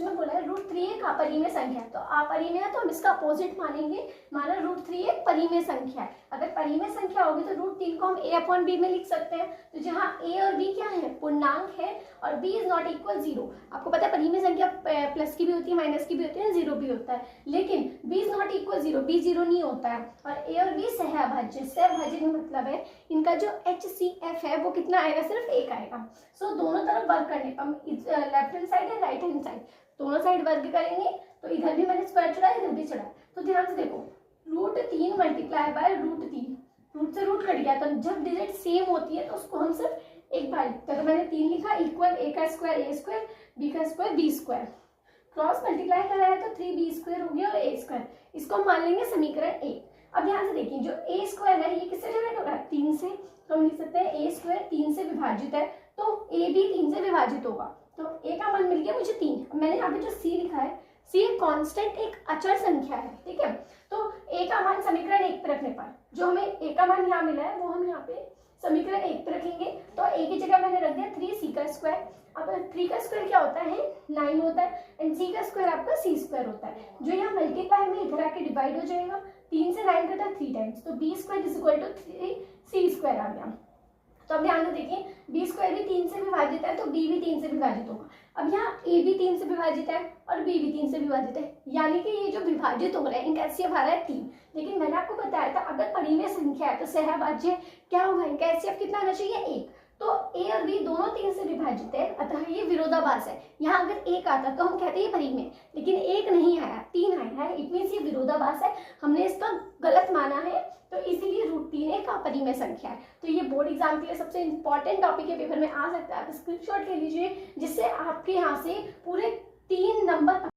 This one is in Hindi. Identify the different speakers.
Speaker 1: क्वेश्चन में बोला है √3 एक अपरिमेय संख्या है, तो अपरिमेय है तो हम इसका अपोजिट मानेंगे, माना √3 एक परिमेय संख्या है। अगर परिमेय संख्या होगी तो √3 को हम a/b में लिख सकते हैं। तो जहाँ a और b क्या है, पूर्णांक है, और b इज नॉट इक्वल 0। आपको पता है परिमेय संख्या प्लस की भी होती है, माइनस की भी होती है, 0 भी होता है, लेकिन b is not equal 0, b 0 नहीं होता है। और a और b सहअभाज्य, सहअभाज्य का मतलब है इनका जो HCF है वो कितना आएगा, सिर्फ 1 आएगा। सो दोनों तरफ वर्क करने पर, लेफ्ट हैंड साइड है राइट हैंड साइड, दोनों साइड वर्क करेंगे तो इधर भी मैंने स्क्वायर चढ़ाया, इधर भी चढ़ाया। तो ध्यान से देखो, √3 मल्टीप्लाई बाय √3, रूट से रूट कट गया, तो जब डिजिट सेम होती है तो उसको हम सिर्फ एक बार लिखते हैं। तो मैंने 3 लिखा, इक्वल a का स्क्वायर a स्क्वायर, b का square b square, cross multiply कराया तो 3b स्क्वायर हो गया और a स्क्वायर, इसको हम मान लेंगे समीकरण 1। अब ध्यान से देखिए, जो a स्क्वायर है ये किससे डिवाइड होगा, 3 से, तो हम लिख सकते हैं a स्क्वायर 3 से विभाजित है, तो a भी 3 से विभाजित होगा, तो a का मान मिल गया मुझे 3। मैंने यहाँ पे जो c लिखा है, c एक कांस्टेंट, एक अचर संख्या है, ठीक है। तो a का मान समीकरण 1 पे रखने पर, जो हमें a का मान यहाँ मिला है वो हम यहाँ पे समीकरण 1 पे रखेंगे। तो a की जगह मैंने रख दिया 3c का स्क्वायर। अब 3 का स्क्वायर क्या होता है, 9 होता है, एंड c का स्क्वायर आपका c स्क्वायर होता है, जो यहाँ मल्टीप्लाई में इधर आके डिवाइड हो जाएगा। 3 से 9 कटा 3 टाइम्स, तो b square is equal to 3c square आ गया। तो अब ध्यान से देखिए, b स्क्वायर भी 3 से विभाजित है तो b भी 3 से विभाजित होगा। अब यहाँ a भी 3 से विभाजित है और b भी 3 से विभाजित है, यानी कि ये जो विभाजित हो रहा है इनका HCF आ रहा है 3। लेकिन मैंने आपको बताया था अगर परिमेय संख्या है तो सहअभाज्य क्या होगा, इनका HCF कितना आना चाहिए, 1। तो a और b दोनों 3 से विभाजित है, अतः ये विरोधाभास है। यहाँ अगर 1 आता तो हम कहते हैं परिमेय, लेकिन 1 नहीं आया, 3 आया है, इट मीन्स ये विरोधाभास है, हमने इसका गलत माना है, तो इसीलिए √3 एक अपरिमेय संख्या है। तो ये बोर्ड एग्जाम के लिए सबसे इंपॉर्टेंट टॉपिक है, पेपर में आ सकता है, आप स्क्रीनशॉट ले लीजिए, जिससे आपके यहाँ से पूरे